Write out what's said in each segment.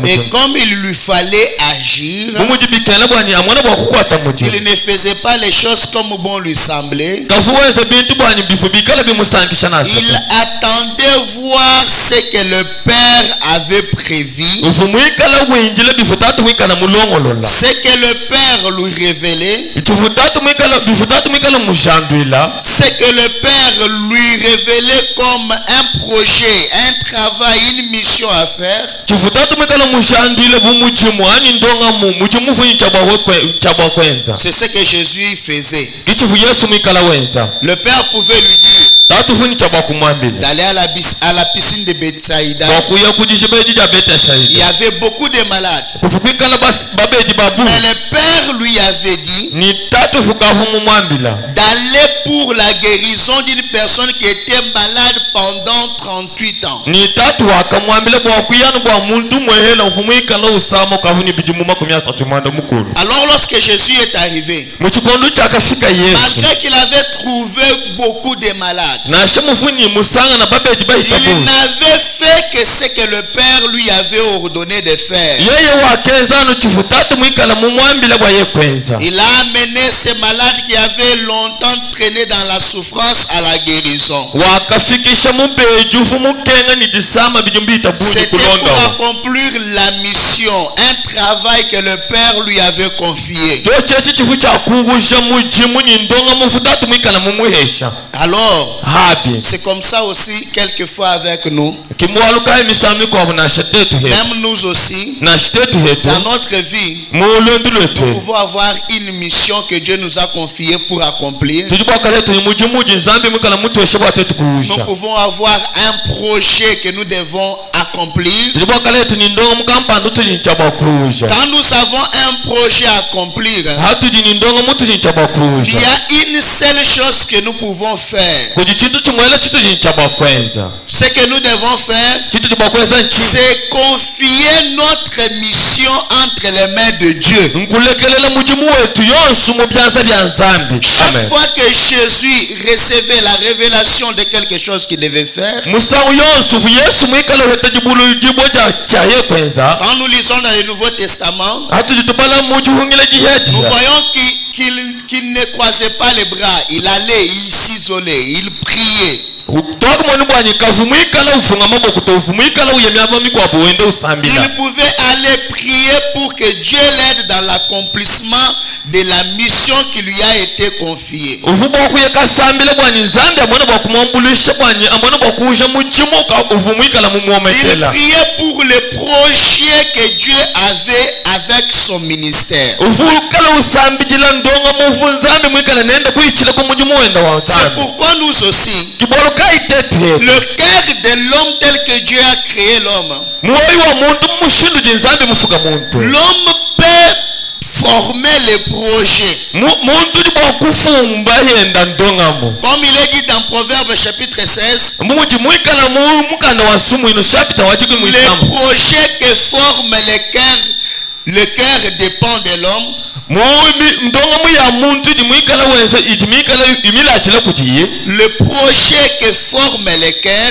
Et comme il lui fallait agir, il ne faisait pas les choses comme bon lui semblait. Il attendait voir ce que le Père avait prévu, ce que le Père lui révélait, ce que le Père lui révélait comme un projet, un travail, une mission à faire. C'est ce que Jésus faisait. Le Père pouvait lui dire d'aller à la piscine de Bethsaïda. Il y avait beaucoup de malades. Mais le Père lui avait dit d'aller pour la guérison d'une personne qui était malade pendant 38 ans. Alors lorsque Jésus est arrivé, malgré qu'il avait trouvé beaucoup de malades, il n'avait fait que ce que le Père lui avait ordonné de faire. Il a amené ces malades qui avaient longtemps traîné dans la souffrance à la guérison. C'était pour accomplir la mission, un travail que le Père lui avait confié. Alors, c'est comme ça aussi quelquefois avec nous. Même nous aussi, dans notre vie, nous pouvons avoir une mission que Dieu nous a confiée pour accomplir. Nous pouvons avoir un projet que nous devons accomplir. Quand nous avons un projet à accomplir, il y a une seule chose que nous pouvons faire. Ce que nous devons faire, c'est confier notre mission entre les mains de Dieu. Chaque fois que Jésus recevait la révélation de quelque chose qu'il devait faire, quand nous lisons dans le Nouveau Testament, nous voyons qu'il ne croisait pas les bras. Il allait, il s'isolait, il priait. Il pouvait aller prier pour que Dieu l'aide dans l'accomplissement de la mission qui lui a été confiée. Il priait pour le projet que Dieu avait avec son ministère. C'est pourquoi nous aussi, le cœur de l'homme tel que Dieu a créé l'homme, l'homme peut former les projets. Comme il est dit dans Proverbes chapitre 16, les projets que forme le cœur dépend de l'homme. Le projet que forme le cœur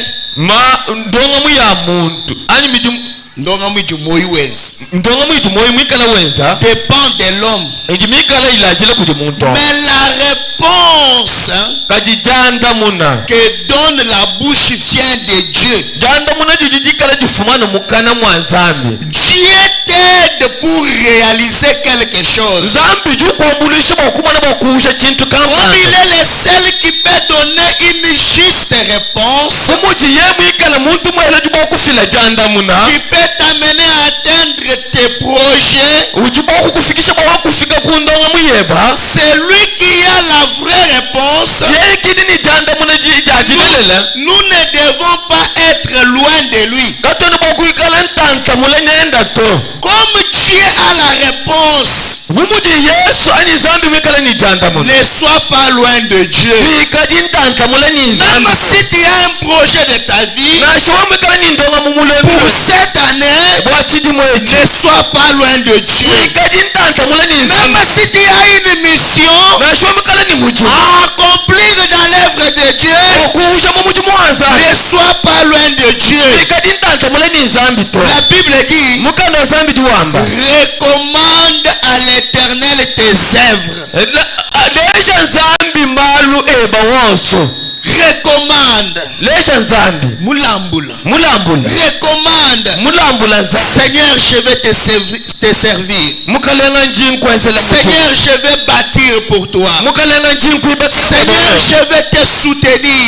dépend de l'homme. Mais la réponse que donne la bouche vient de Dieu. Dieu t'aide pour réaliser quelque chose. Comme il est le seul qui peut donner une juste réponse, qui peut t'amener à atteindre tes projets, c'est lui qui a la vraie réponse. Nous ne devons pas être loin de lui. Comme Dieu a la réponse, ne sois pas loin de Dieu. Même si tu as un projet de ta vie, pour cette année, ne sois pas loin de Dieu. Même si tu as une mission à accomplir dans l'œuvre de Dieu, Ne sois pas loin de Dieu. La Bible dit, recommande à l'Éternel tes œuvres. Recommande. Moulambula. Recommande. Seigneur, je vais te servir. Seigneur, je vais bâtir pour toi. Seigneur, je vais te soutenir.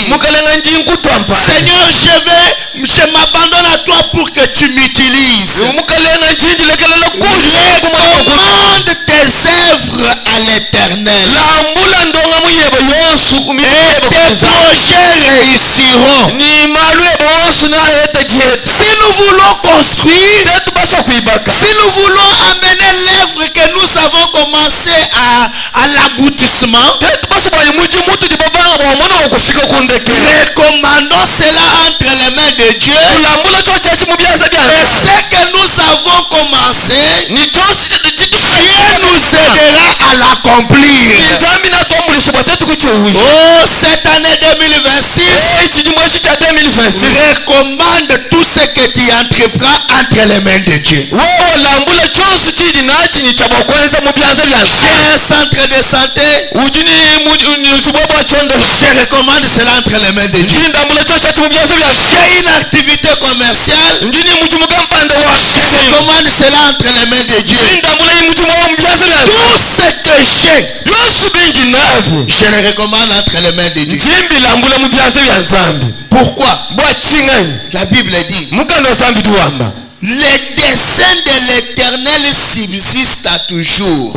Seigneur, je m'abandonne à toi pour que tu m'utilises. Recommande tes œuvres à l'Éternel. Et tes projets réussiront. Si nous voulons construire, si nous voulons amener l'œuvre que nous avons commencé à l'aboutissement, recommandons cela entre les mains de Dieu. Et ce que nous avons commencé, Dieu nous aidera à l'accomplir. Oh, cette année 2026, recommande tout ce que tu entreprends entre les mains de Dieu. Cher centre de santé, je recommande cela entre les mains de Dieu. J'ai une activité commerciale, je recommande cela entre les mains de Dieu. Tout ce que j'ai, je le recommande entre les mains de Dieu. Pourquoi? La Bible dit, les desseins de l'Éternel subsistent toujours.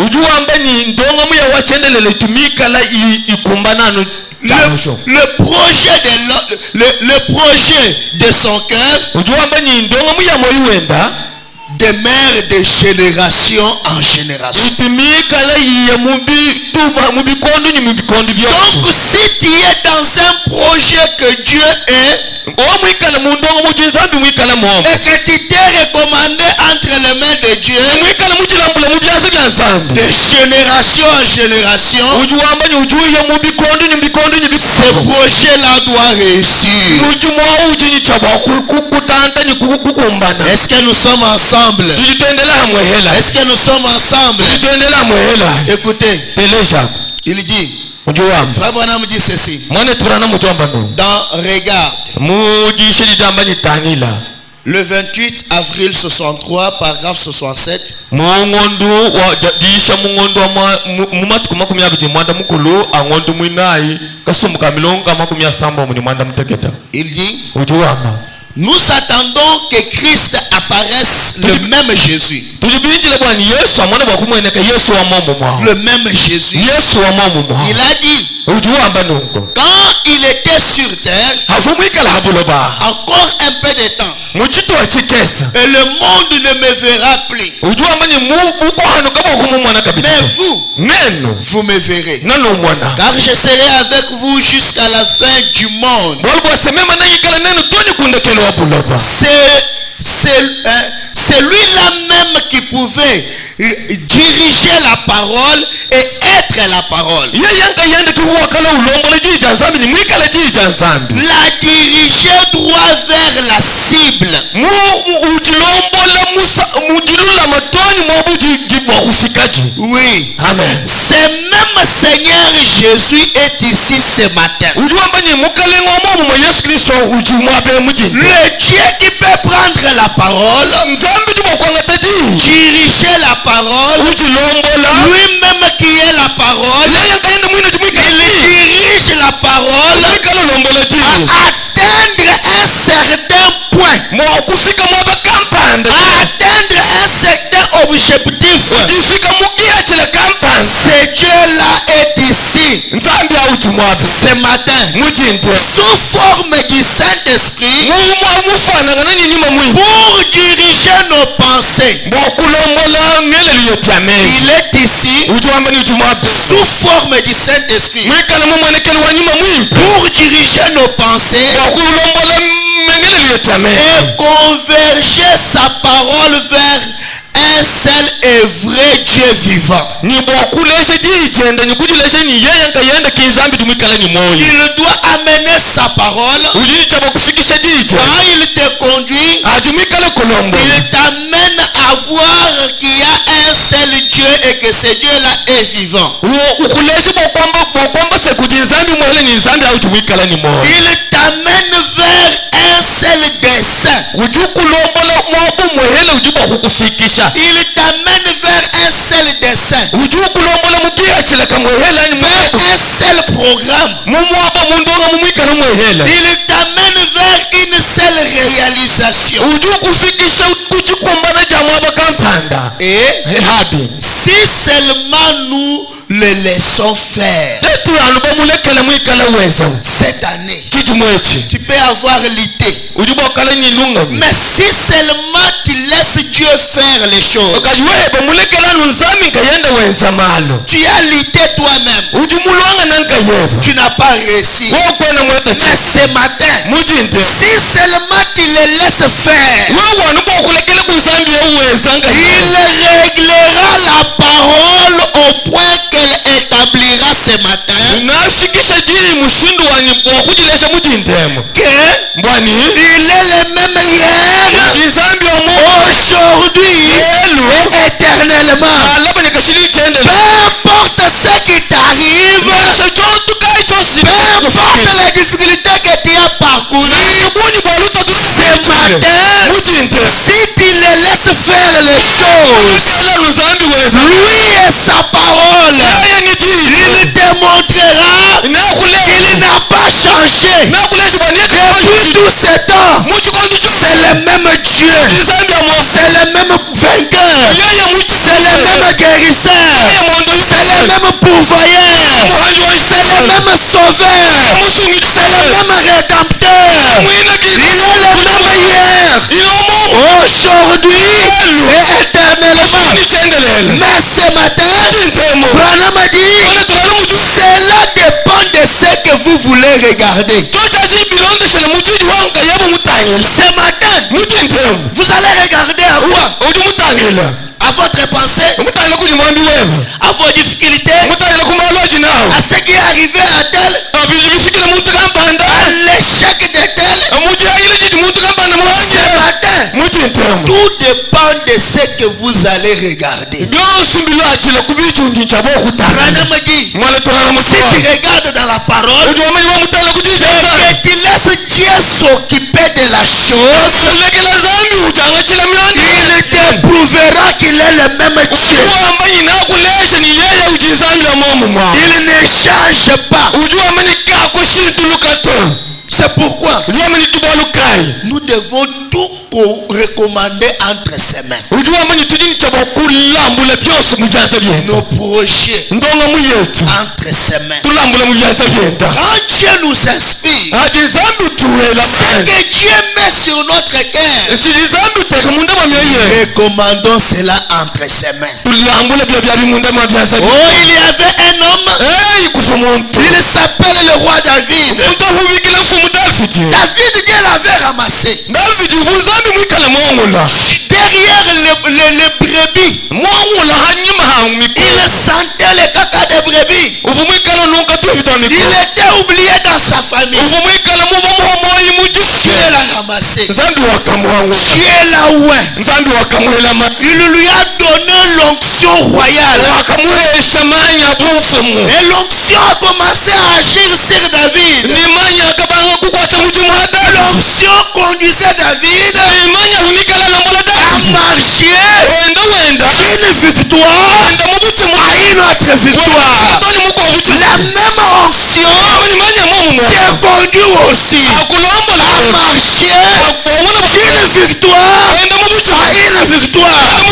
Le projet de son cœur demeure de génération en génération. Donc si tu es dans un projet que Dieu est, et que tu t'es recommandé entre les mains de Dieu, de génération en génération, ce projet-là doit réussir. Est-ce que nous sommes ensemble? Est-ce que nous sommes ensemble? Écoutez, il dit, Frère Branham dit ceci. Dans Regarde, le 28 avril 63, paragraphe 67. Il dit, nous attendons que Christ apparaisse, le même Jésus. Le même Jésus. Il a dit, quand il était sur terre, encore un peu de temps, et le monde ne me verra plus. Mais vous me verrez. Car je serai avec vous jusqu'à la fin du monde. C'est lui-là même qui pouvait diriger la parole et être la parole. La diriger droit vers la cible. Oui. Amen. Ce même Seigneur Jésus est ici ce matin. Le Dieu qui peut prendre la parole, diriger la parole, lui-même qui est la parole, il dirige la parole à atteindre un certain point, à atteindre un certain objectif. Ce Dieu-là est ici ce matin sous forme du Saint-Esprit pour diriger nos pensées. Il est ici sous forme du Saint-Esprit pour diriger nos pensées et converger sa parole vers un seul et vrai Dieu vivant. Il doit amener sa parole. Quand il te conduit, il t'amène à voir qu'il y a un seul Dieu et que ce Dieu-là est vivant. Il t'amène vers un seul dessein. Il t'amène vers un seul dessein. Vers un seul programme. Il t'amène vers une seule réalisation. Et si seulement nous le laissons faire, cette année, tu peux avoir l'idée. Mais si seulement tu laisses Dieu faire les choses, tu as l'idée toi-même, tu n'as pas réussi. Mais ce matin, si seulement tu le laisses faire, il réglera la parole au point qu'elle établira ce matin que il est le même hier, aujourd'hui et éternellement. Peu importe ce qui t'arrive, peu importe les difficultés que tu as parcourues, ce matin, si tu le laisses faire les choses, lui et sa parole, il te montrera qu'il n'a pas changé. Depuis tout ce temps, c'est le même Dieu, c'est le même vainqueur, c'est le même guérisseur, c'est le même pourvoyeur, c'est le même sauveur, c'est le même rédempteur. Il est le même hier, aujourd'hui et éternellement. Mais ce matin, Branham dit, cela dépend de ce que vous voulez regarder. Ce matin, vous allez regarder à quoi? À votre pensée, à vos difficultés, à ce qui est arrivé à tel, à l'échec de tel. Ce matin, tout dépend de ce que vous allez regarder. Branham dit, si tu regardes dans la parole et que tu laisses Dieu s'occuper de la chose, il te prouvera qu'il est le même Dieu. Il ne change pas. C'est pourquoi nous devons tout recommander entre ses mains. Nos projets entre ses mains. Quand Dieu nous inspire, ce que Dieu met sur notre cœur, recommandons cela entre ses mains. Oh, il y avait un homme, il s'appelle le roi David. David, Dieu l'avait ramassé derrière les brebis. Il sentait le caca des brebis. Il était oublié dans sa famille. Dieu l'a ramassé. Dieu l'a oué. Il lui a donné l'onction royale. Et l'onction a commencé à agir sur David. L'onction conduisait David à marcher d'une victoire à une autre victoire. La même onction te conduit aussi à marcher d'une victoire à une victoire.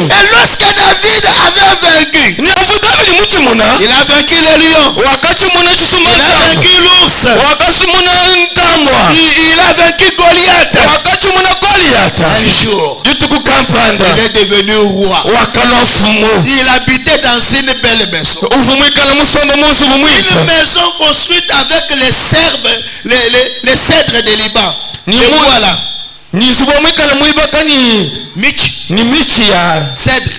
Et lorsque David avait vaincu, il a vaincu le lion, il a vaincu l'ours, il a vaincu Goliath. Un jour, il est devenu roi. Il habitait dans une belle maison. Une maison construite avec les cèdres de Liban. Et voilà, Nisubo mwikala mwibaka ni michi ya cèdre.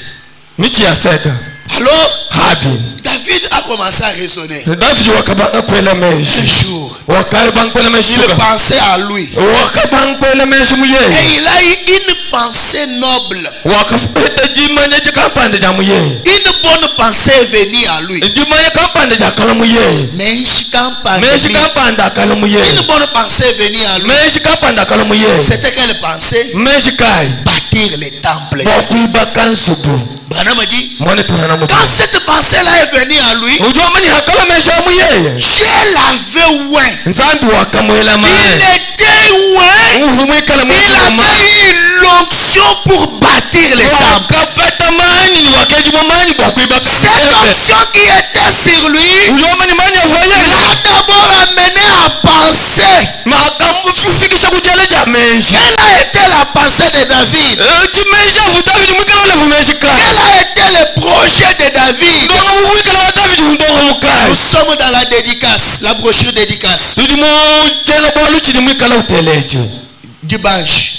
Michi ya cèdre. Alors, Habin. David a commencé à raisonner. Un jour, il pensait à lui. Et il a eu une pensée noble. Une bonne pensée est venue à lui. Une bonne pensée est venue à lui. C'était quelle pensée? Bâtir les temples. Branham a dit, quand cette pensée-là est venue à lui, Dieu l'avait oué. Il était oué. Il avait eu l'onction pour bâtir les temples. Cette onction qui était sur lui l'a d'abord amené à penser. Quelle a été la pensée de David? Quel a été le projet de David? Nous sommes dans la dédicace, la brochure dédicace. Dimanche,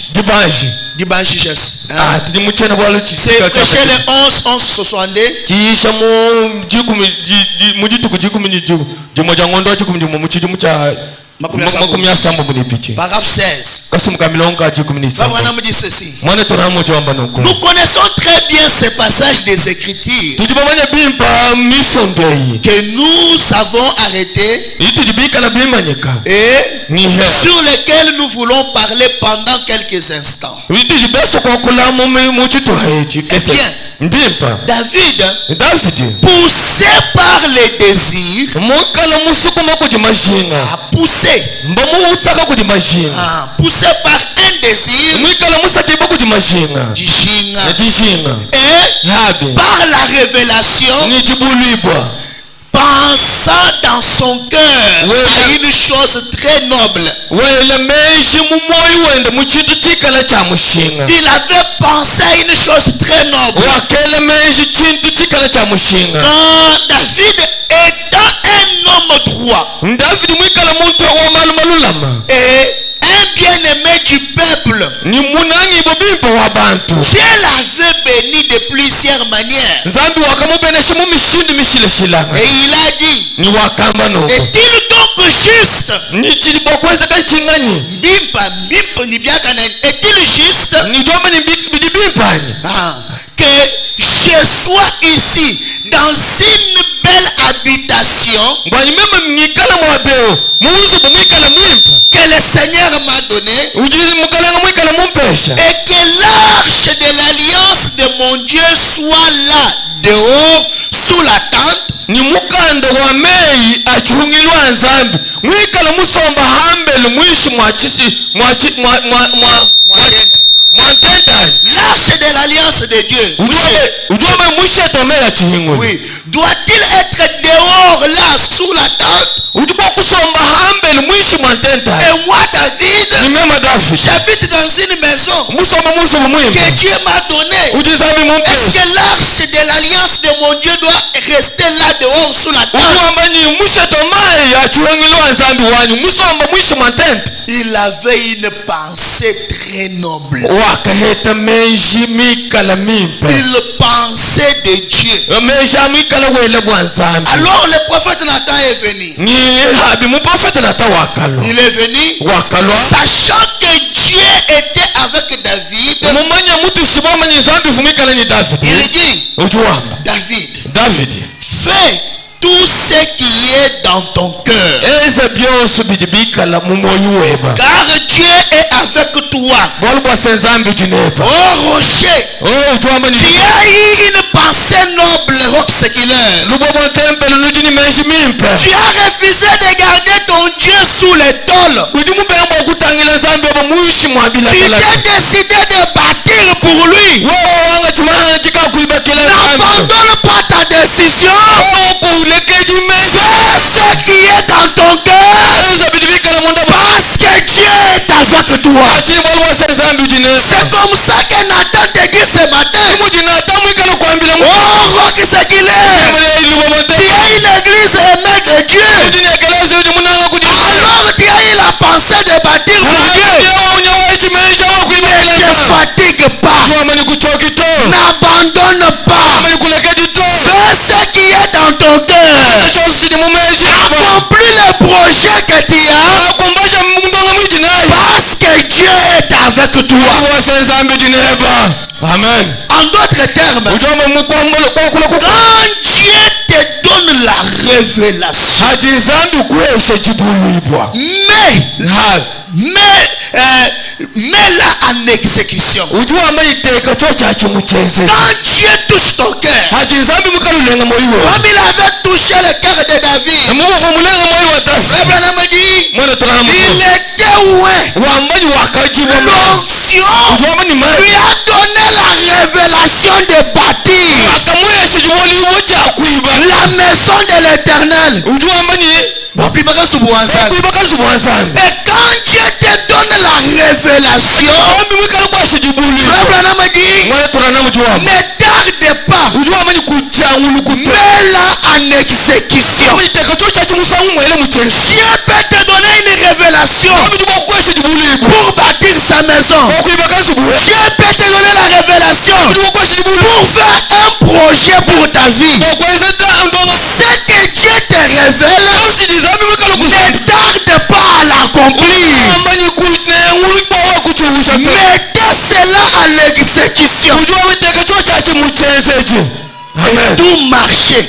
c'est prêché le 11/11/62. Paragraphe 16. Abraham dit ceci. Nous connaissons très bien ces passages des Écritures que nous avons arrêtés et sur lesquels nous voulons parler pendant quelques instants. David, poussé par les désirs, a poussé. Poussé par un désir et par la révélation, pensant dans son cœur à une chose très noble. Il avait pensé à une chose très noble. Quand David étant un homme droit et un bien-aimé du peuple, Dieu l'avait béni de plusieurs manières. Et il a dit, est-il donc juste? Est-il juste que je sois ici dans une belle habitation que le Seigneur m'a donnée et que l'arche de l'alliance de mon Dieu soit là dehors sous la tente? L'arche de l'alliance de Dieu. Oui. Doit-il être dehors là sous la tente? Et moi, David, j'habite dans une maison que Dieu m'a donnée. Est-ce que l'arche de l'alliance de mon Dieu doit rester là dehors sous la tente? Il avait une pensée très noble. Il pensait de Dieu. Alors le prophète Nathan est venu. Il est venu sachant que Dieu était avec David. Il dit, David, fais tout ce qui est dans ton cœur. Car Dieu est avec toi. Oh rocher, tu as eu une pensée noble, roc séculaire. Tu as refusé de garder ton Dieu sous les tôles. Tu t'es décidé de bâtir pour lui. N'abandonne pas ta décision. Fais ce qui est dans ton cœur. Parce que Dieu est avec toi. C'est comme ça que Nathan te dit ce matin. Oh roc séculaire, tu as une église aimée de Dieu. Alors tu as eu la pensée de bâtir pour Dieu. que tu as, parce que Dieu est avec toi. Amen. En d'autres termes, quand Dieu te donne la révélation, mets-la en exécution. Quand Dieu touche ton cœur, comme il avait touché le cœur de David, il était où? L'onction lui a donné la révélation de bâtir la maison de l'Éternel. Et quand Dieu te donne la révélation, ne tarde pas, mets-la en exécution. Dieu peut te donner une révélation pour bâtir sa maison. Dieu peut te donner la révélation pour faire un projet pour ta vie. Ce que Dieu te révèle, ne tarde pas à l'accomplir. Mettez cela à l'exécution. Et tout marcher.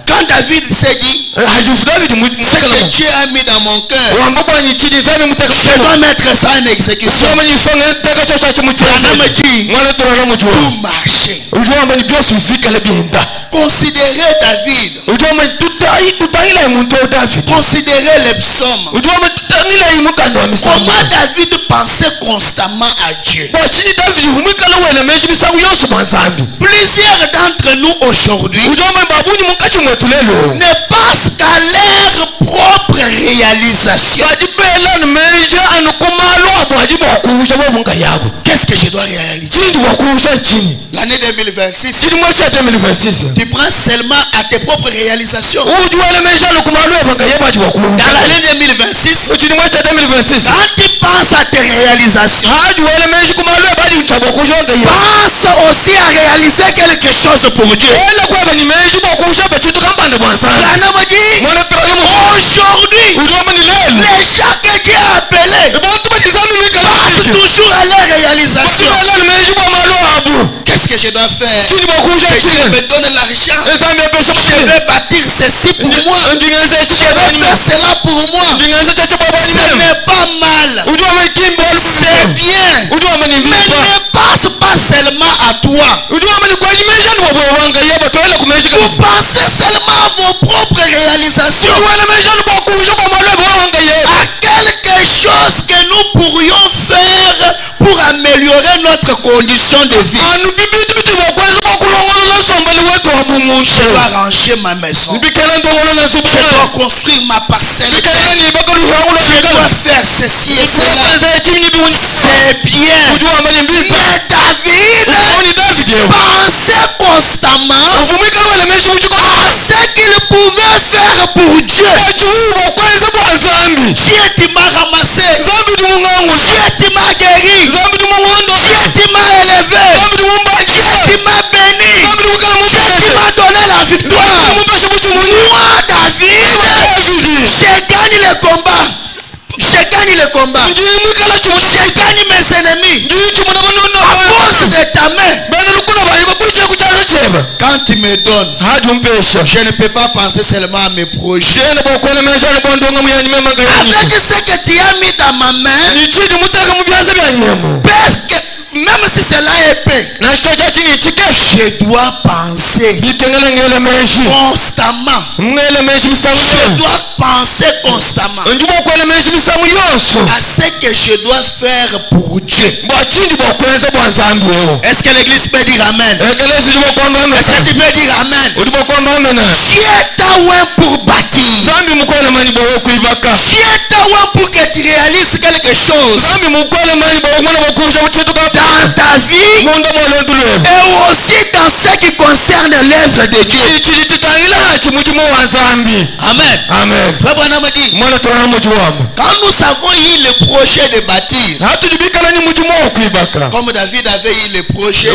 Quand David s'est dit, ce que Dieu a mis dans mon cœur, je dois mettre ça en exécution. Tout marcher. Considérez David. Considérez les psaumes. Comment David pensait constamment à Dieu. Plusieurs d'entre nous aujourd'hui ne pensent qu'à leur propre réalisation. Qu'est-ce que je dois réaliser? L'année 2026, tu prends seulement à tes propres réalisations. Dans l'année 2026, quand tu penses à tes réalisations, pense aussi à réaliser quelque chose pour Dieu. Aujourd'hui, les gens que Dieu a appelés pensent toujours à leur réalisation. Qu'est-ce que je dois faire? Que Dieu me donne l'argent. Je vais bâtir ceci pour moi. Je vais faire cela pour moi. Ce n'est pas mal. C'est bien. Mais ne pense pas seulement à toi. Vous pensez seulement à vos propres réalisations. À quelque chose que nous pourrions faire pour améliorer notre condition de vie. Je dois ranger ma maison. Je dois construire ma parcelle. Je dois faire ceci et cela. C'est bien. Mais David pensait constamment à ce qu'il pouvait faire pour Dieu. Dieu, tu m'as ramassé. Dieu, tu m'as guéri. Dieu, tu m'as élevé. Dieu, tu m'as béni. Dieu, tu m'as donné la victoire. Moi, David, je gagne le combat. Je gagne le combat. Je gagne mes ennemis. À cause de ta main. Quand tu me donnes, je ne peux pas penser seulement à mes projets. Avec ce que tu as mis dans ma main, même si c'est l'AEP, je dois penser constamment. Je dois penser constamment à ce que je dois faire pour Dieu. Est-ce que l'église peut dire Amen? Est-ce que tu peux dire Amen? Dieu t'a oint pour bâtir. Dieu t'a oint pour que tu réalises quelque chose dans ta vie et aussi dans ce qui concerne l'œuvre de Dieu. Amen. Amen. Frère Branham dit, quand nous avons eu le projet de bâtir, comme David avait eu le projet,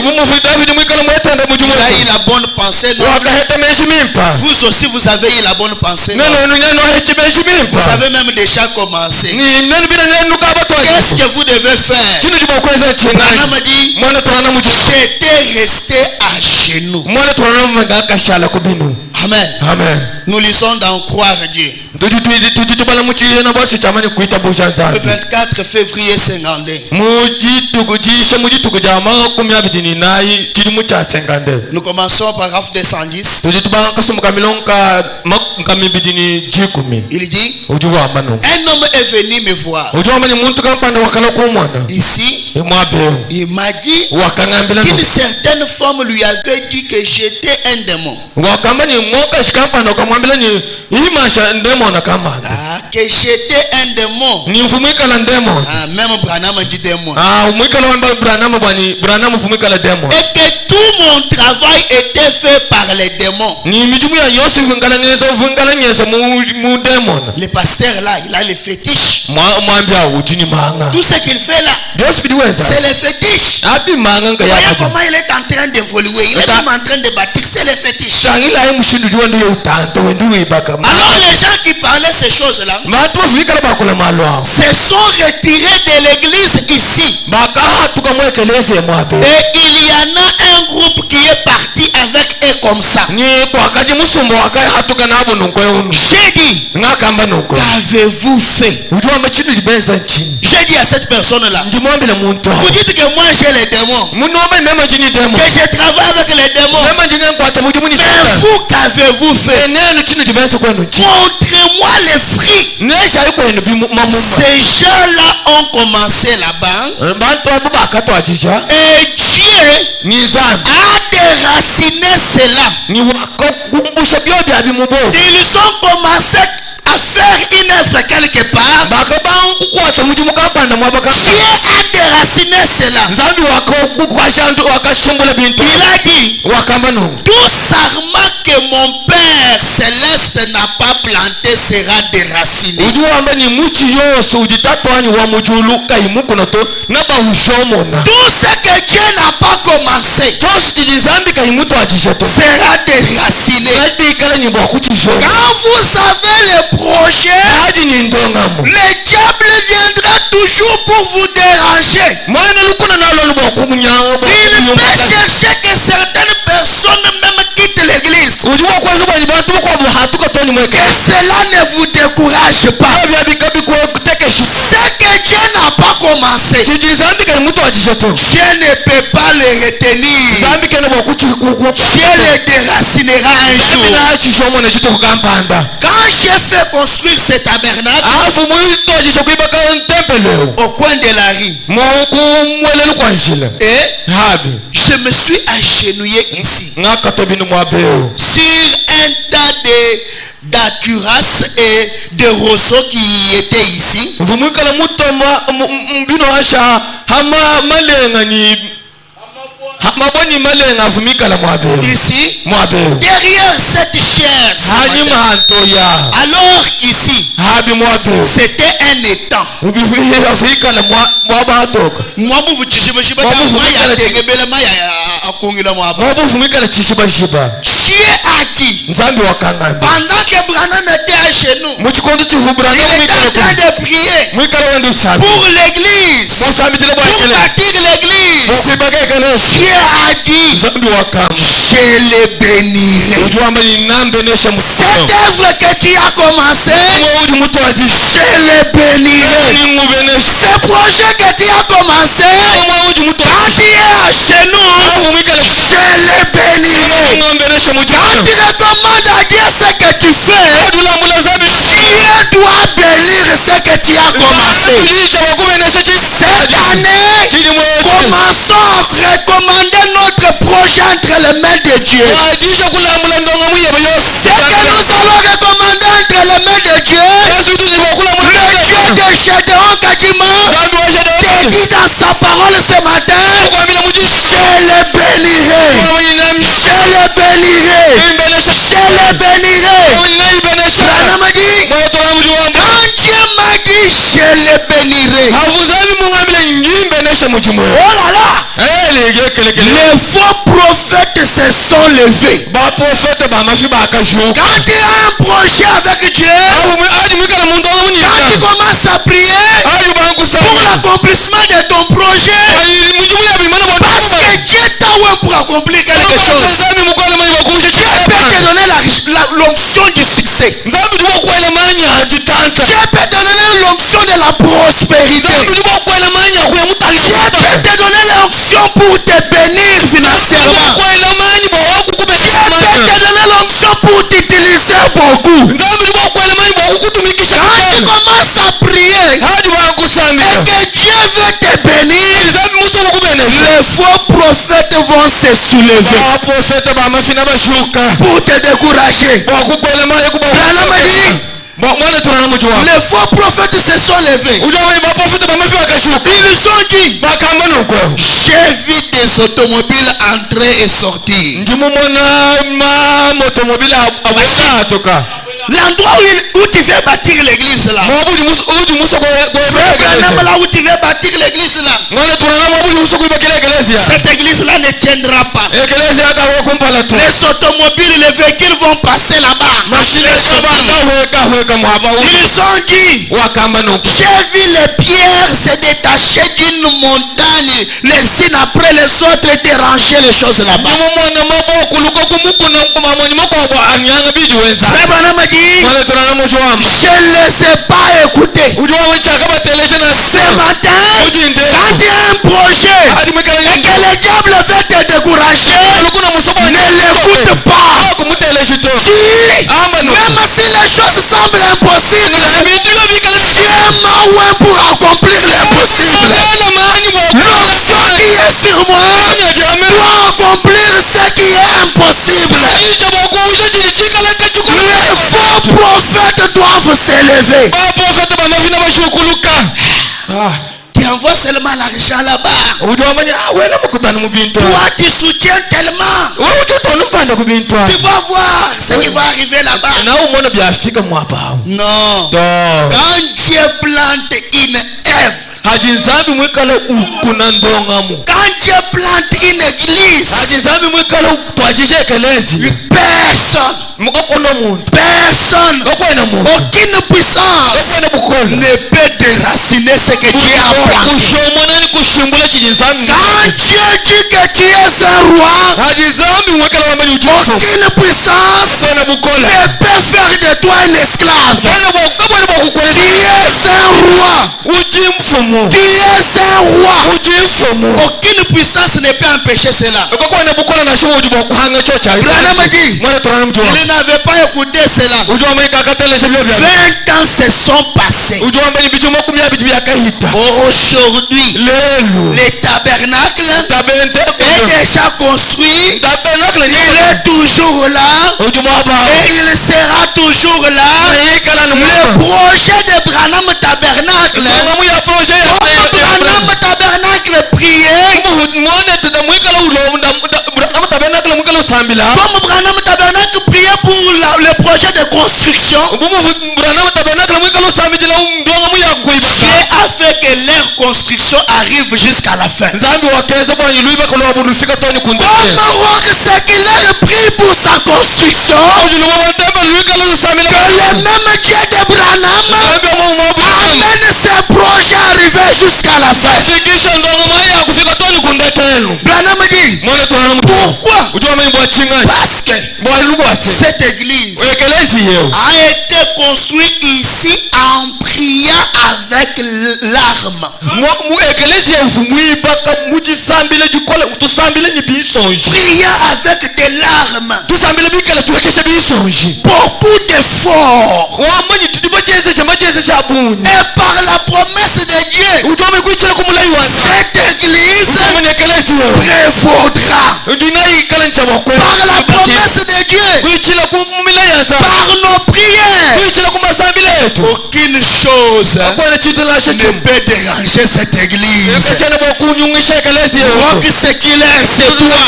il a eu la bonne pensée. Vous aussi, vous avez eu la bonne pensée. Vous avez même déjà commencé. Qu'est-ce que vous devez faire? Branham dit, j'étais resté à genoux. Amen. Amen. Nous lisons dans Croire Dieu. Le 24 février 52. Nous commençons par paragraphe 210. Il dit, un homme est venu me voir ici. Il m'a dit qu'une certaine femme lui avait dit que j'étais un démon. Que j'étais un démon. Même Branham dit démon. Et que tout mon travail était fait par les démons. Le pasteur là, il a les fétiches. Tout ce qu'il fait là, c'est les fétiches. Voyez comment il est en train d'évoluer. Il est même en train de bâtir. C'est les fétiches. Alors les gens qui parlaient ces choses-là se sont retirés de l'église ici. Et il y en a un groupe qui est parti avec eux comme ça. J'ai dit, qu'avez-vous fait? J'ai dit à cette personne-là, vous dites que moi j'ai les démons, que je travaille avec les démons. Mais vous, qu'avez-vous fait? Montrez-moi les fruits. Ces gens-là ont commencé là-bas. Et Dieu a déraciné cela. Ils ont commencé à faire une œuvre quelque part. Dieu a déraciné cela. Il a dit, tout sarment que mon Père céleste n'a pas planté sera déraciné. Tout ce que Dieu n'a pas commencé sera déraciné. Quand vous avez le projet, le diable viendra toujours pour vous déranger. Il peut chercher que certaines personnes même quittent l'église. Que cela ne vous décourage pas. Ce que Dieu n'a pas commencé, Dieu ne peut pas le retenir. Dieu le déracinera un jour. Quand j'ai fait construire ce tabernacle au coin de la rue, et je me suis agenouillé ici sur un tas d'accuras et de roseaux qui étaient ici. Ici, derrière cette chair, alors qu'ici, c'était un étang. Dieu a dit, pendant que Branham était à genoux, il était en train de prier pour l'église, pour bâtir l'église. Dieu a dit, je le bénirai. Cette œuvre que tu as commencé, je le bénirai. Ce projet que tu as commencé, quand tu es à genoux, je le bénirai. Quand tu recommandes à Dieu ce que tu fais, Dieu doit bénir ce que tu as commencé. Cette année, commençons à recommander notre projet entre les mains de Dieu. Ce que nous allons recommander entre les mains de Dieu, le Dieu de Gédéon Kadima te dit dans sa parole ce matin, je le bénirai. Je le bénirai. Je le bénirai. Les faux prophètes se sont levés. Quand tu as un projet avec Dieu, quand tu commences à prier pour l'accomplissement de ton projet, parce que Dieu t'a oué pour accomplir quelque chose, Dieu peut te donner l'onction du succès. Dieu peut te donner l'onction de la prospérité. Dieu peut te donner l'onction pour te bénir financièrement. Dieu peut te donner l'onction pour t'utiliser beaucoup. Quand tu commences à prier et que Dieu veut te bénir, les faux prophètes vont se soulever pour te décourager. Les faux prophètes se sont levés. Ils ont dit, j'ai vu des automobiles entrer et sortir. L'endroit où tu veux bâtir l'église là. Frère Branham, là où tu veux bâtir l'église là. Cette église là ne tiendra pas. Les automobiles, les véhicules vont passer là-bas. Ils ont dit, j'ai vu les pierres se détacher d'une montagne, les unes après les autres, et déranger les choses là-bas. Frère Branham dit, je ne les ai pas écoutés. Ce matin, quand tu as un projet et que le diable veut te décourager, ne l'écoute pas. Même si les choses semblent impossibles, Dieu m'a oué pour accomplir l'impossible. L'onction qui est sur moi doit accomplir ce qui est impossible. Les faux prophètes doivent s'élever. Tu envoies seulement l'argent là-bas. Toi, tu soutiens tellement. Tu vas voir ce qui va arriver là-bas. Non. Quand Dieu plante une Ève, quand Dieu plante une église, personne, aucune puissance ne peut déraciner ce que Dieu a planté. Quand Dieu dit que tu es un roi, aucune puissance ne peut faire de toi un esclave. Tu es un roi. Tu es un roi. Aucune puissance ne peut empêcher cela. Branham dit, il n'avait pas écouté cela. 20 ans se sont passés. Aujourd'hui, le tabernacle est déjà construit. Il est toujours là. Et il sera toujours là. Le projet de Branham Tabernacle, comme Branham Tabernacle priait, comme Branham Tabernacle priait pour le projet de construction, Dieu a fait que leur construction arrive jusqu'à la fin. Comme Rod Séculaire prie pour sa construction, que le même Dieu de Branham amène ses projets arriver jusqu'à la fin. Branham dit, pourquoi? Parce que cette église a été construite ici en priant avec l'arme. Priant avec de l'arme. Beaucoup d'efforts. Et par la promesse de Dieu, cette église prévaudra. Par la promesse de Dieu, par nos prières, aucune chose ne peut déranger cette église. Rock Séculaire, c'est toi.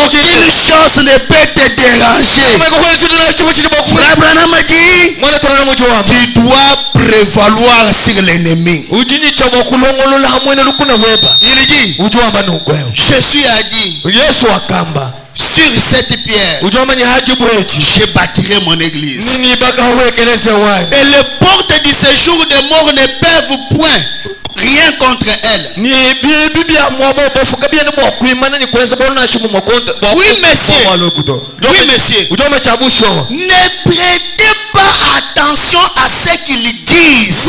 Aucune chose ne peut te déranger. Frère Branham dit, tu dois prévaloir sur l'ennemi. Il dit, Jésus a dit, sur cette pierre, je bâtirai mon église. Et les portes du séjour des morts ne peuvent point rien contre elle. Oui, monsieur. Oui, monsieur. Ne prêtez pas attention à ce qu'ils disent.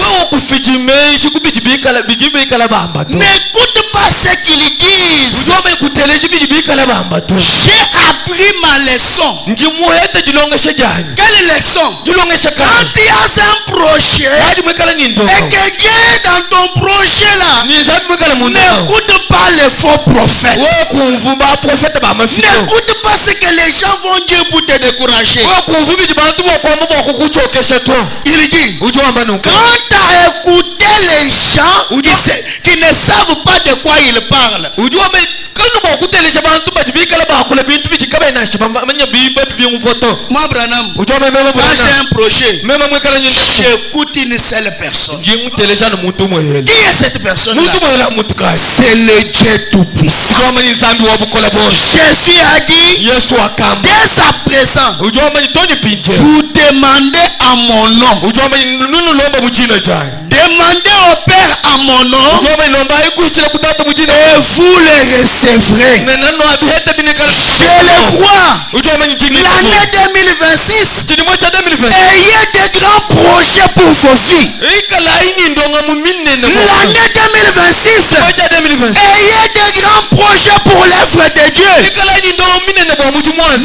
N'écoute pas ce qu'ils disent. J'ai appris ma leçon. Quelle leçon? Quand tu as un projet et que Dieu est dans ton projet là, n'écoute pas les faux prophètes. N'écoute pas ce que les gens vont dire pour te décourager. Il dit, quand tu as écouté les gens qui ne savent pas de quoi ils parlent, moi, Branham, quand j'ai un projet, j'écoute une seule personne. Qui est cette personne-là? C'est le Dieu Tout-Puissant. Jésus a dit, dès à présent, vous demandez à mon nom. Demandez au Père à mon nom et vous le recevrez. Je le crois. L'année 2026, ayez des grands projets pour vos vies. L'année 2026, ayez des grands projets pour l'œuvre de Dieu.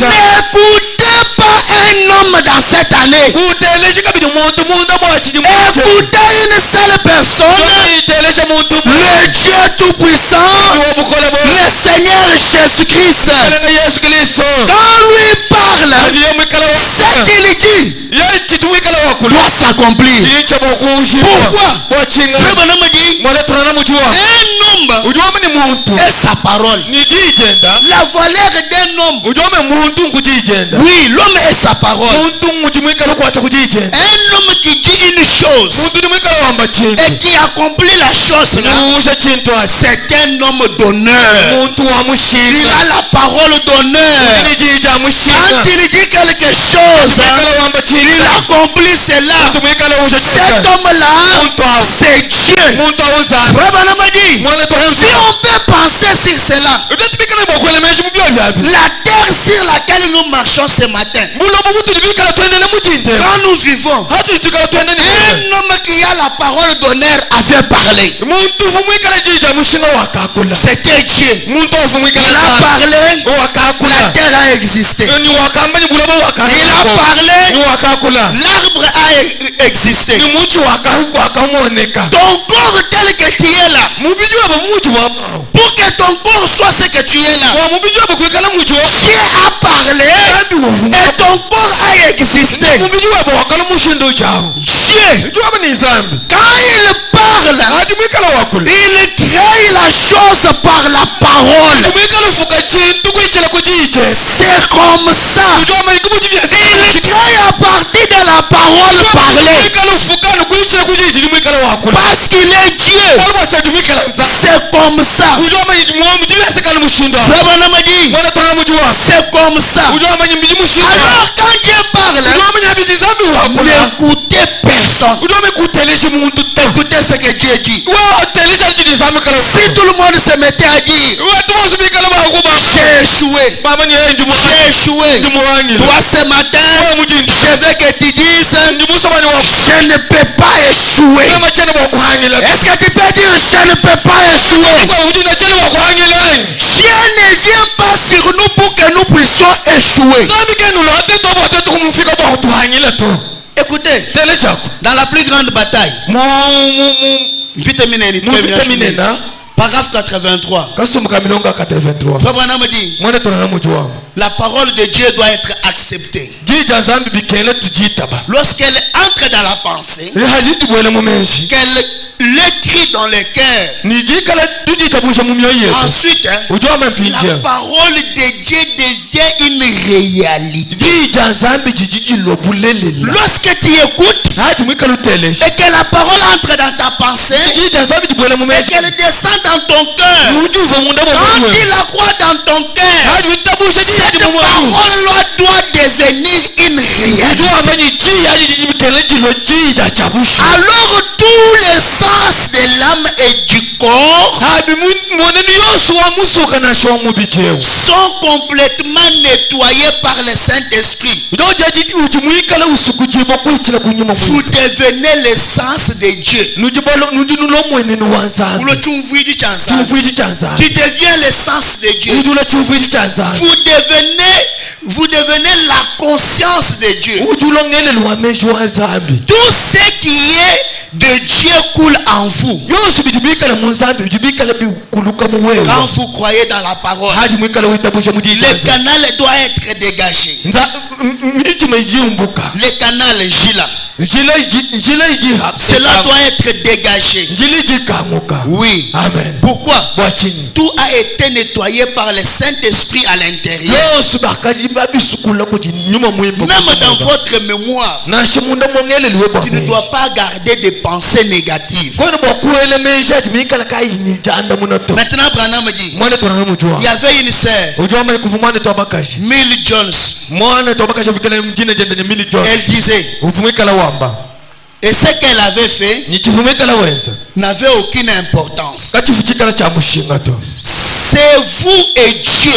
N'écoutez pas un homme dans cette année. Écoutez une seule personne, le Dieu Tout-Puissant, le Seigneur Jésus-Christ. Quand lui parle, ce qu'il dit doit s'accomplir. Pourquoi? Frère Branham dit, un homme est sa parole. La valeur d'un homme, oui, l'homme est sa parole. Un homme qui dit une chose et qui accomplit la chose là, c'est un homme d'honneur. Il a la parole d'honneur. Quand il dit quelque chose, il accomplit cela. Cet homme-là, c'est Dieu. Frère Branham dit, si on peut penser sur cela, la terre sur laquelle nous marchons ce matin, quand nous vivons, un homme qui a la parole d'honneur avait parlé. C'était Dieu. Il a parlé, la terre a existé. Il a parlé, l'arbre a existé. Ton corps tel que tu es là, pour que ton corps soit ce que tu es là, Dieu a parlé et ton corps a existé. Dieu, quand il parle, il crée la chose par la parole. C'est comme ça. Il crée à partir de la parole parlée. Parce qu'il est Dieu. C'est comme ça. Frère Branham dit, c'est comme ça. Alors quand Dieu parle, n'écoutez personne. Écoutez ce que Dieu dit. Si tout le monde se mettait à dire, j'ai échoué, j'ai échoué, toi ce matin, je veux que tu dises, je ne peux pas échouer. Est-ce que tu peux dire, je ne peux pas échouer? Dieu ne vient pas sur nous pour que nous puissions échouer. Écoutez, dans la plus grande bataille, paragraphe 83. Frère Branham dit, la parole de Dieu doit être acceptée. lorsqu'elle entre dans la pensée, qu'elle l'écrit dans le cœur. Ensuite, la parole de Dieu devient une réalité. Lorsque tu écoutes et que la parole entre dans ta pensée et qu'elle descend dans ton cœur, quand tu la crois dans ton cœur, cette parole doit devenir une réalité. Alors tous les sens de l'âme et du corps sont complètement nettoyés par le Saint-Esprit. Vous devenez l'essence de Dieu. Tu deviens l'essence de Dieu. Vous devenez la conscience de Dieu. Tout ce qui est de Dieu coule en vous. Quand vous croyez dans la parole, le canal doit être dégagé. Le canal Gila, cela doit être dégagé. Oui. Amen. Pourquoi? Tout a été nettoyé par le Saint-Esprit à l'intérieur. Même dans votre mémoire, tu ne dois pas garder des pensées négatives. Maintenant, Branham dit, il y avait une sœur, Millie Jones. Elle disait, et ce qu'elle avait fait n'avait aucune importance. C'est vous et Dieu.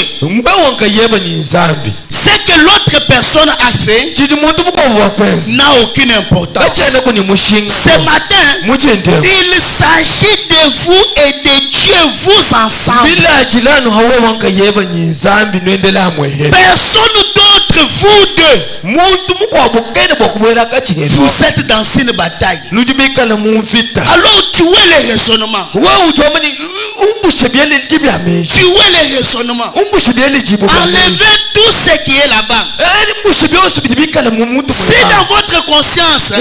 Ce que l'autre personne a fait n'a aucune importance. Ce matin, il s'agit de vous et de Dieu, vous ensemble. Personne d'autre, vous deux. Vous êtes dans une bataille. Alors tuez le raisonnement. Tuez le raisonnement. Enlevez tout ce qui est là-bas. Si dans votre conscience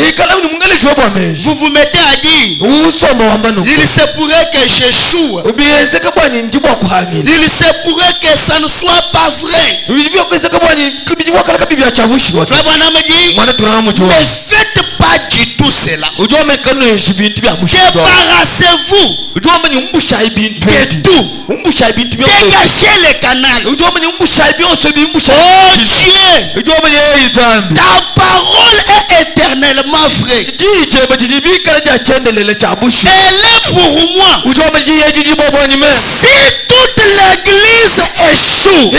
vous vous mettez à dire, il se pourrait que j'échoue, il se pourrait que ça ne soit pas vrai, Frère Branham dit, ne faites pas du tout cela. Débarrassez-vous de tout. Dégagez le canal. Oh Dieu, ta parole est éternellement vraie. Elle est pour moi. Si toute l'église échoue,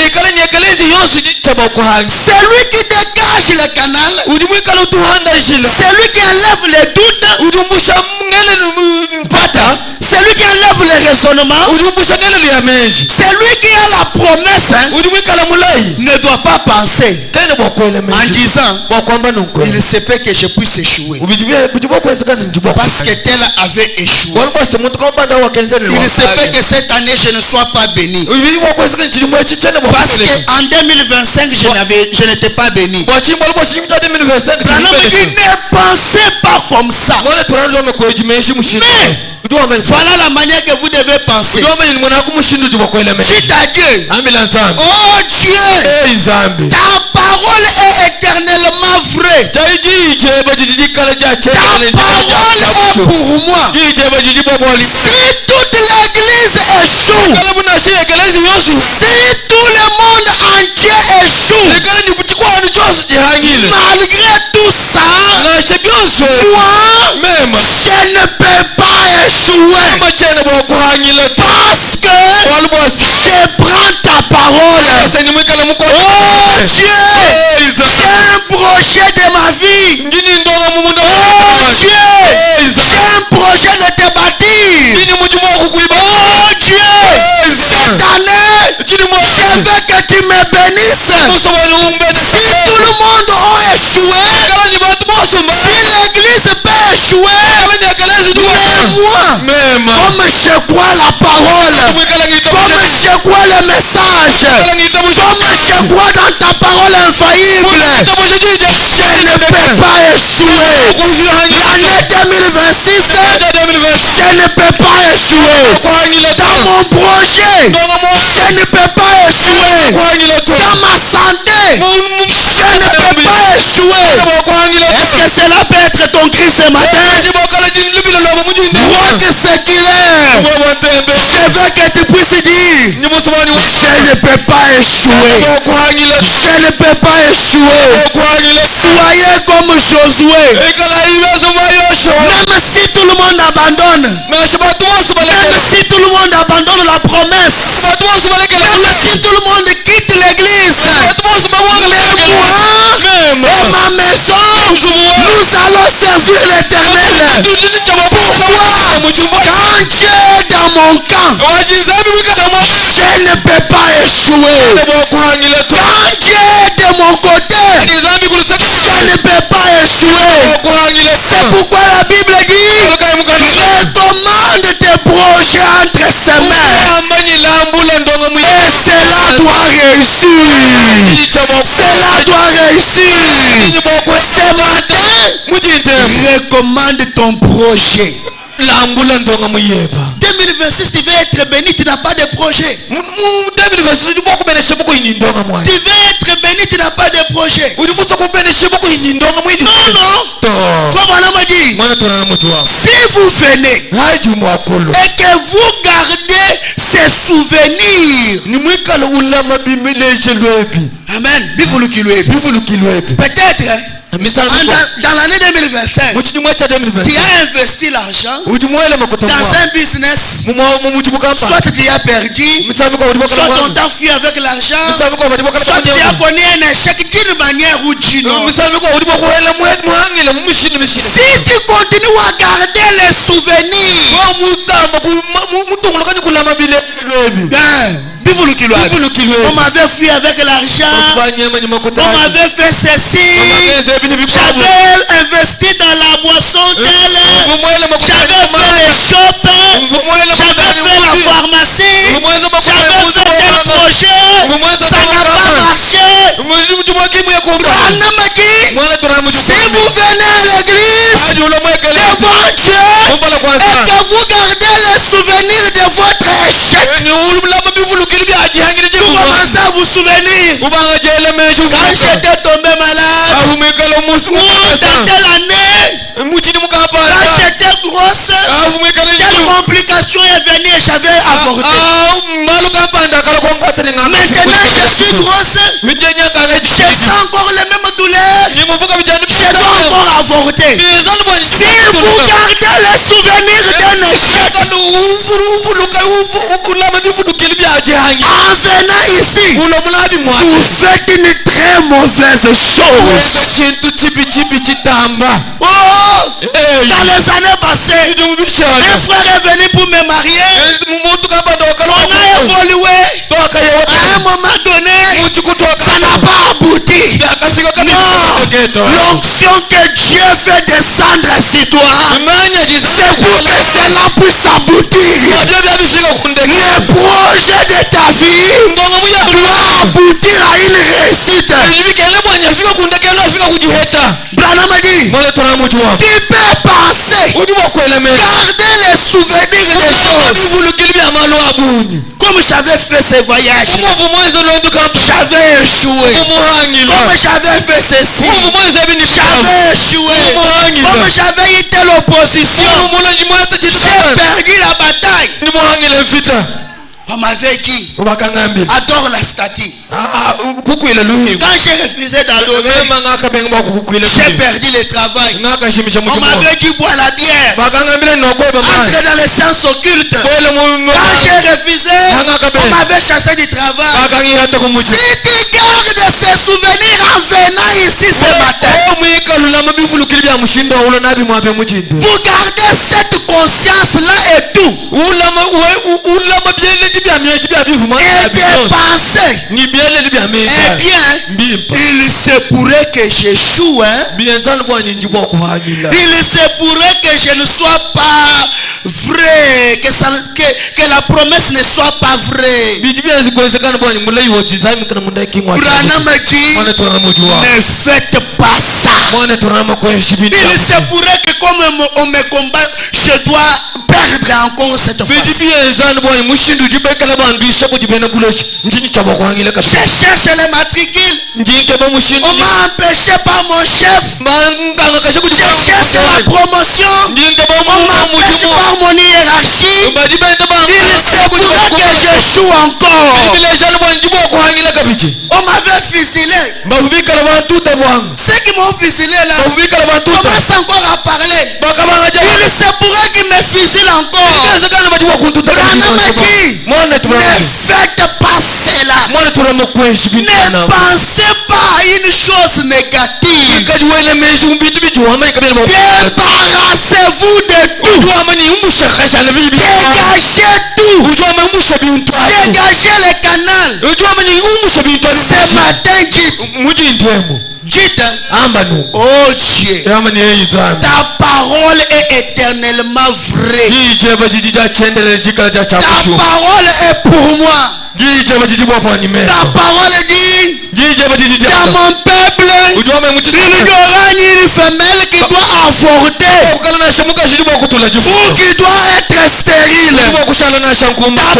celui qui dégage le canal, celui qui enlève les doutes, celui qui enlève le raisonnement, celui qui a la promesse, ne doit pas penser en disant, il se peut que je puisse échouer, parce que tel avait échoué. Il se peut que cette année je ne sois pas béni, parce qu'en 2025 je n'étais pas béni. Ne pensez pas comme ça. Mais voilà la manière que vous devez penser. Dites à Dieu, oh Dieu, ta parole est éternellement vraie. Ta parole est pour moi. Si toute l'église échoue, si tout le monde entier échoue, malgré tout ça, moi, je ne peux pas échouer, parce que je prends ta parole. Oh Dieu, j'ai un projet de ma vie. Oh Dieu, j'ai un projet de te bâtir. Oh Dieu, cette année, je veux que tu me bénisses. Si tout le monde a échoué, si l'église peut échouer, mais moi, comme je crois la parole, comme je crois le message, Comme je crois dans ta parole infaillible, je ne peux pas échouer. L'année 2026, je ne peux pas échouer. Dans mon projet, je ne peux pas échouer. Dans ma santé, je ne peux pas échouer. Est-ce que cela peut être ton cri ce matin? Roi de séculaire, je veux que tu puisses dire, je ne peux pas échouer. Je ne peux pas échouer. Soyez comme Josué. Même si tout le monde abandonne, même si tout le monde abandonne la promesse, même si tout le monde quitte l'église, mais moi et ma maison, nous allons servir l'Éternel. Pourquoi? Quand Dieu est dans mon camp, je ne peux pas échouer. Quand Dieu est de mon côté, je ne peux pas échouer. C'est pourquoi la Bible dit, recommande tes projets entre ses mains. Et cela doit réussir. Cela doit réussir. Ce matin, recommande ton projet. 2026, tu veux être béni, tu n'as pas de projet. Tu veux être béni, tu n'as pas de projet. Non, faut vraiment dire, si vous venez et que vous gardez ces souvenirs, amen, peut-être dans l'année 2025, tu as investi l'argent dans un business, soit tu as perdu, soit on t'a fui avec l'argent, soit tu as connu un échec d'une manière ou d'une autre. Si tu continues à garder les souvenirs, on m'avait fui avec l'argent, on m'avait fait ceci, j'avais investi dans la boisson d'elle, j'avais fait les shops, j'avais fait la pharmacie, j'avais fait tel projet, ça n'a pas marché. Branham dit, si vous venez à l'église devant Dieu et que vous gardez les souvenirs de votre échec, vous commencez à vous souvenir quand j'étais tombé malade, ou dans telle année, quand j'étais grosse, telle complication est venue et j'avais avorté. Maintenant je suis grosse, je sens encore les mêmes douleurs, je dois encore avorter. Si vous gardez les souvenirs d'un échec, en venant ici, vous faites une très mauvaise chose. Oh, dans les années passées, un frère est venu pour me marier. On a évolué. À un moment donné, ça n'a pas abouti. Non, l'onction que Dieu fait descendre sur toi, c'est pour que cela puisse aboutir. Le projet de ta vie doit aboutir à une réussite. Branham dit, tu peux penser, garder les souvenirs des choses. Comme j'avais fait ce voyage, j'avais échoué. Comme j'avais fait ceci, j'avais échoué. Comme j'avais eu telle opposition, j'ai perdu la bataille. On m'avait dit, adore la statue. Quand j'ai refusé d'adorer, j'ai perdu le travail. On m'avait dit, bois la bière, entrer dans les sciences occultes. Quand j'ai refusé, on m'avait chassé du travail. Si tu gardes ces souvenirs en venant ici ce matin, Vous gardez cette conscience-là et tout. Et des pensées. Eh bien, il se pourrait que j'échoue. Il se pourrait que je ne sois pas vrai, que la promesse ne soit pas vraie. Branham dit, ne faites pas ça. Il se pourrait que comme on me combat, je dois perdre encore cette fois. Je cherche les matricules. On m'a empêché par mon chef. Je cherche la promotion. On m'empêche par mon hiérarchie. Il se pourrait que j'échoue encore. On m'avait fusillé. Ceux qui m'ont fusillé là commencent encore à parler. Il se pourrait qu'ils me fusillent encore. Branham m'a dit, ne faites pas cela. Ne pensez pas à une chose négative. Débarrassez-vous de tout. Dégagez tout. Dégagez le canal. Ce matin, dites, oh Dieu, ta parole est éternellement vraie. Ta parole est pour moi. Ta parole dit, dans mon peuple, il y aura une femelle qui doit avorter ou qui doit être stérile. Ta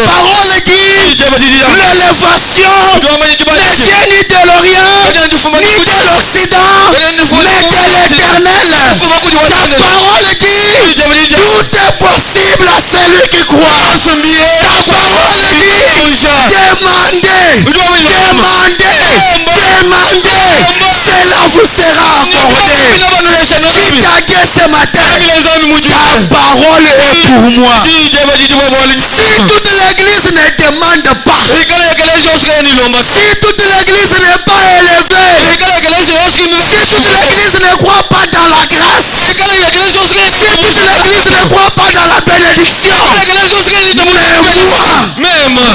parole dit, l'élévation ne vient ni de l'Orient, ni de l'Occident, mais de l'Éternel. Ta parole dit, tout est possible à celui qui croit. Ta parole dit, demandez, cela vous sera accordé. Dites à Dieu ce matin, ta parole est pour moi. Si toute l'église ne demande pas, si toute l'église n'est pas élevée, si toute l'église ne croit pas dans la grâce, si toute l'église ne croit pas dans la bénédiction, mais moi,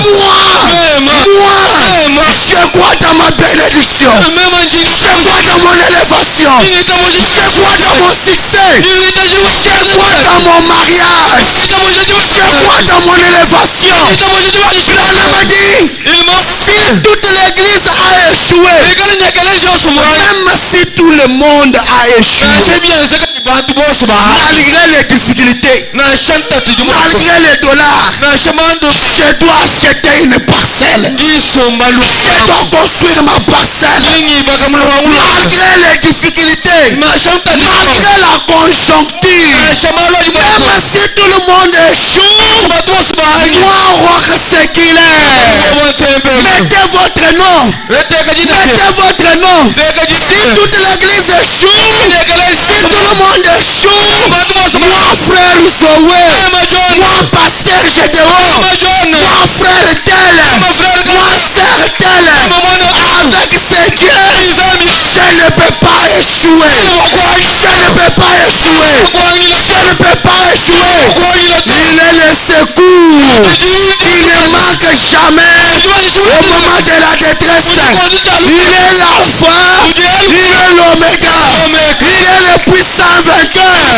je crois dans ma bénédiction. Je crois dans mon élévation. Je crois dans mon succès. Je crois dans mon mariage. Je crois dans mon élévation. Branham a dit, si toute l'église a échoué, même si tout le monde a échoué, malgré les difficultés, malgré les dollars, je dois acheter une parcelle. Je dois construire ma parcelle. Malgré les difficultés, malgré la conjoncture, même si tout le monde échoue, moi, Roch séculaire, mettez votre nom. Mettez votre nom. Si toute l'église échoue, si tout le monde échoue, moi, frère Zoé, moi, pasteur Gédéon, moi, frère tel, moi, sœur tel, avec ces dieux, je ne peux pas échouer. Je ne peux pas échouer. Je ne peux pas échouer. Il est le secours. Il ne manque jamais au moment de la détresse. Il est l'alpha. Il est l'oméga. Il est le puissant vainqueur.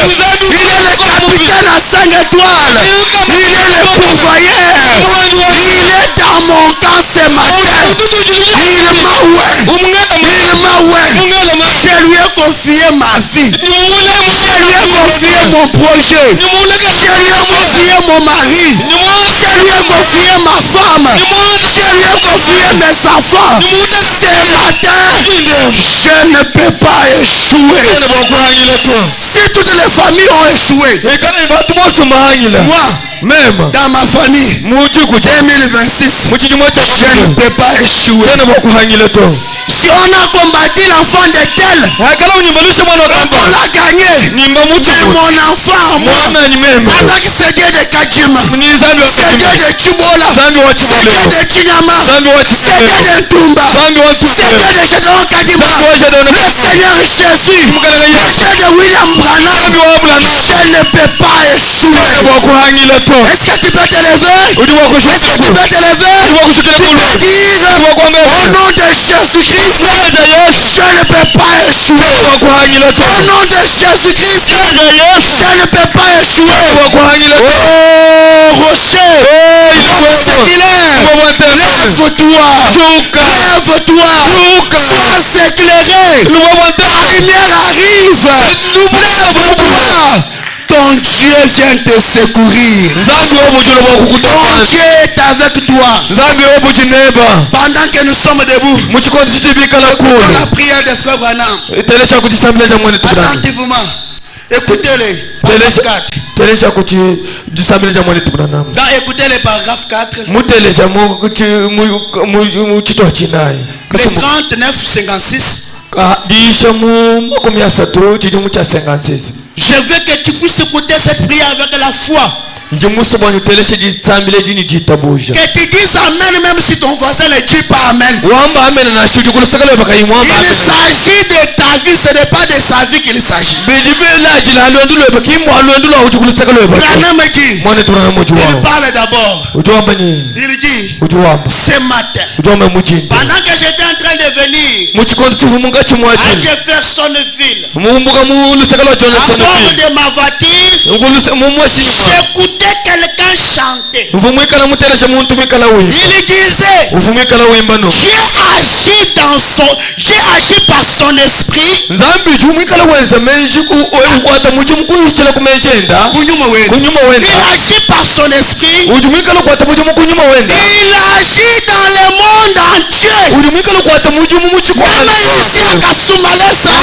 Il est le capitaine à 5 étoiles. Il est le pourvoyeur. Il est dans mon camp ce matin. Je lui ai confié ma vie. Je lui ai confié mon projet. Je lui ai confié mon mari. Je lui ai confié ma femme. Je lui ai confié mes enfants. Ce matin, je ne peux pas échouer. Si toutes les familles ont échoué, moi, même dans ma famille 2026, je ne peux pas échouer. Si on a combattu l'enfant de tel, on l'a gagné. Mais mon enfant, moi, avec ce Dieu de Kajima, ce Dieu de Chibola, ce Dieu de Chinyama, ce Dieu de Tumba, ce Dieu de Shadon Kadiba, le Seigneur Jésus, le Dieu de William Branham, je ne peux pas échouer. Est-ce que tu peux te lever? Est-ce que tu peux te lever? Tu peux dire au nom de Jésus-Christ, je ne peux pas échouer. Au nom de Jésus-Christ, je ne peux pas échouer. Oh rocher, roc séculaire, lève-toi, lève-toi, sois éclairé, ta lumière arrive, lève-toi. Ton Dieu vient te secourir. Ton Dieu est avec toi. Pendant que nous sommes debout, dans la prière de Frère Branham, attentivement, écoutez-les. Paragraphe 4. Dans écoutez les paragraphe 4. Le 39-56. Je veux que tu puisses écouter cette prière avec la foi. Que tu dises amen même si ton voisin ne dit pas amen. Il s'agit de ta vie, ce n'est pas de sa vie qu'il s'agit. Branham dit, il parle d'abord. Il dit, ce matin, pendant que j'étais en train de venir à Jeffersonville, à bord de ma voiture, j'écoutais quelqu'un chanter. Il disait, j'ai agi par son esprit. Il agit par son esprit. Il agit dans le monde entier. Même ici à Kasumalesa,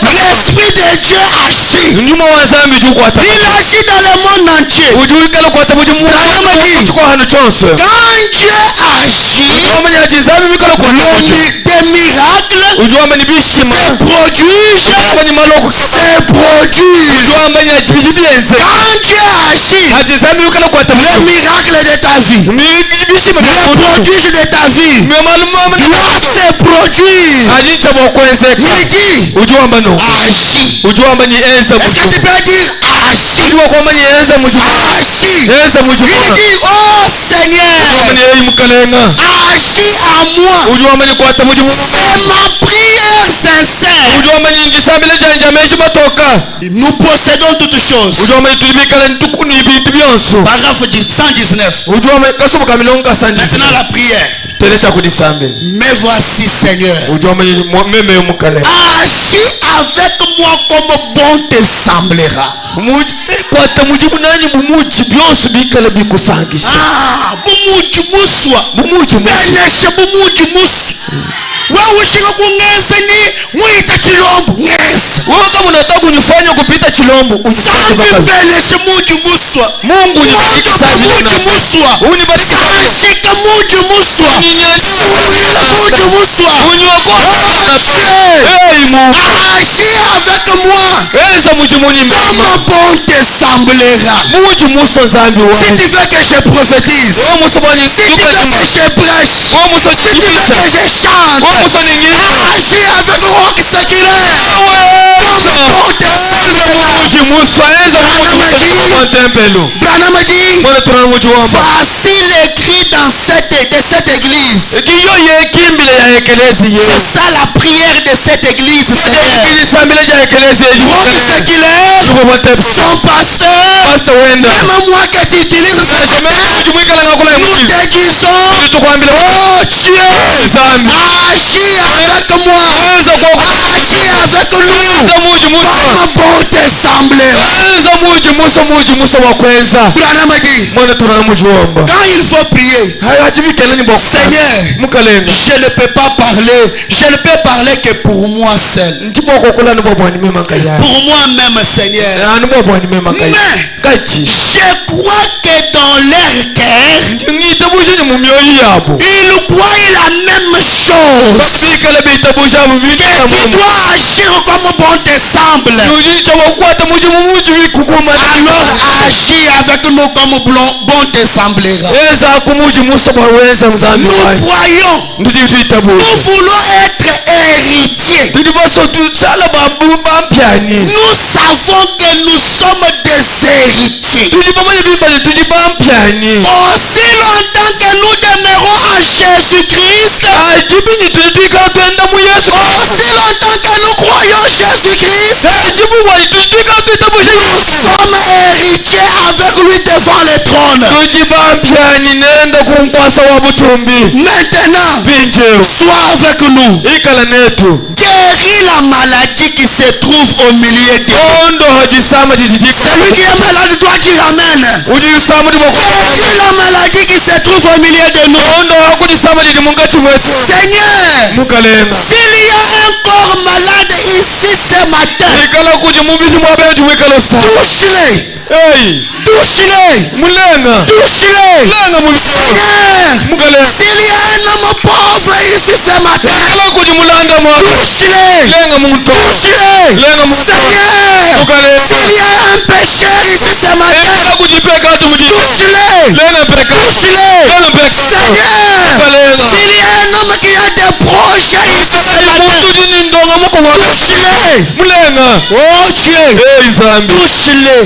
l'esprit de Dieu agit. Il agit dans le monde entier. Quand Dieu agit, des miracles, des prodiges se produisent. Quand Dieu agit, le miracle de ta vie, le prodige de ta vie doit se produire. Il dit agis. Est-ce que tu peux dire agis? Agis. Il dit oh Seigneur, agis à moi. C'est ma prière sincère. Nous possédons toutes choses. Paragraphe 119. Maintenant la prière. Mais voici Seigneur, agis avec moi comme bon te semblera. Wewe ushika kungezeni muita chilombo ngeza. Wewe kama unataka kunifanya kupita chilombo usibeleshe muji muswa. Mungu ni muji muswa. Unibashike muji muswa. Surira muji muswa. Hey Mungu, agis avec moi. Comme bon te semblera. Muji muswa zambi wewe. Si tu veux que je prophétise, si tu veux que je prêche, si tu veux que je chante, agis avec roc séculaire. Comme bon te semblera. Branham dit, voici l'écrit de cette église. C'est ça la prière de cette église, Seigneur. Roc séculaire, son pasteur, même moi que tu utilises ce matin, nous te disons, oh Dieu, agis avec moi. Agis avec nous. Comme bon t'assembler. Quand il faut prier, Seigneur, je ne peux pas parler. Je ne peux parler que pour moi seul. Pour moi-même, Seigneur. Mais je crois que dans leur cœur, ils croient la même chose. Que tu dois agir comme bon t'ensemble. Alors agis avec nous comme bon t'ensemblera. Nous croyons. Nous voulons être héritiers. Nous savons que nous sommes des héritiers. Aussi longtemps que nous demeurons en Jésus-Christ, aussi longtemps que nous croyons Jésus-Christ, nous sommes héritiers avec lui devant le trône. Maintenant, sois avec nous. Guéris la maladie qui se trouve au milieu de nous. Celui qui est malade doit dire Amen. Guéris la maladie qui se trouve au milieu de nous. Seigneur, s'il y a un corps malade ici ce matin, touche-les. Touche-les. Touche-les. Seigneur, s'il y a un homme pauvre ici ce matin, touche-les. Touche-les. Seigneur, s'il y a un pécheur ici ce matin, touche-les. Touche-les. Seigneur, s'il y a un homme qui a des projets ici ce matin, touche-les. Oh Dieu, touche-les.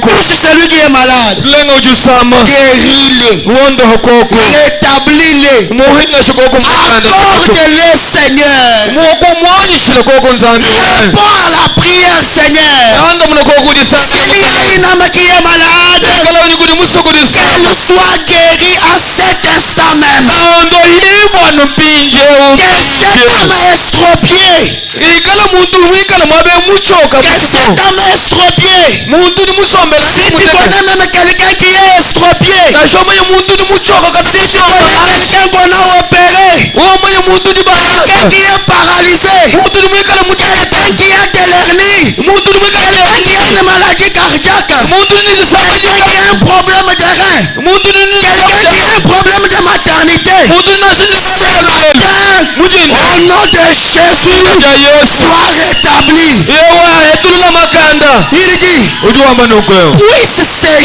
Touche celui qui est malade. Guéris-le. Rétablis-le. Accorde-le, Seigneur. Réponds à la prière, Seigneur. S'il y a une âme qui est malade, qu'elle soit guérie à cet instant même. Que cette âme estropiée, que cette âme estropiée, si tu connais même quelqu'un qui est estropié, si tu connais quelqu'un qu'on a opéré, quelqu'un qui est paralysé, quelqu'un qui a de l'hernie, quelqu'un qui a une maladie cardiaque, quelqu'un qui a un problème de rein, quelqu'un qui a un problème de maternité, ce matin, au nom de Jésus, sois rétabli. Il dit, puisse ses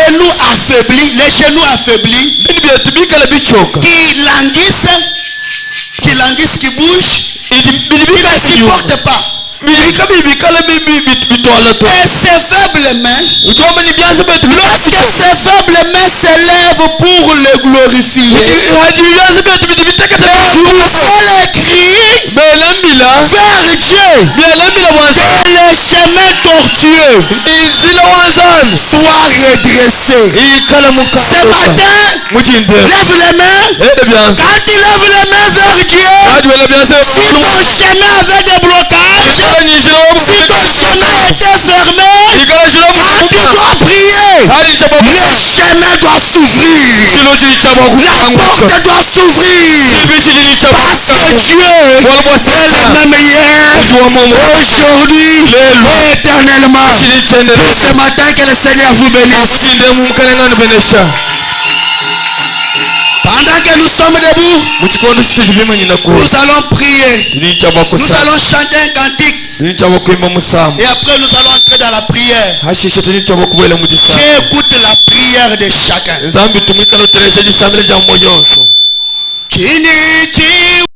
genoux affaiblis, les genoux affaiblis, qui languissent, qui bougent, qui ne supportent pas. Et ses faibles mains, lorsque ses faibles mains s'élèvent pour le glorifier, pousser les cris vers Dieu, que les chemins tortueux soient redressés. Ce matin, lève les mains. Quand tu lèves les mains vers Dieu, si ton chemin avait des blocages, si ton chemin était fermé, quand tu dois prier, le chemin doit s'ouvrir. La porte doit s'ouvrir. Parce que Dieu est le même hier, aujourd'hui et éternellement. Pour ce matin, que le Seigneur vous bénisse. Pendant que nous sommes debout, nous allons prier. Nous allons chanter un cantique. Et après nous allons entrer dans la prière. Dieu écoute la prière de chacun. Kinichi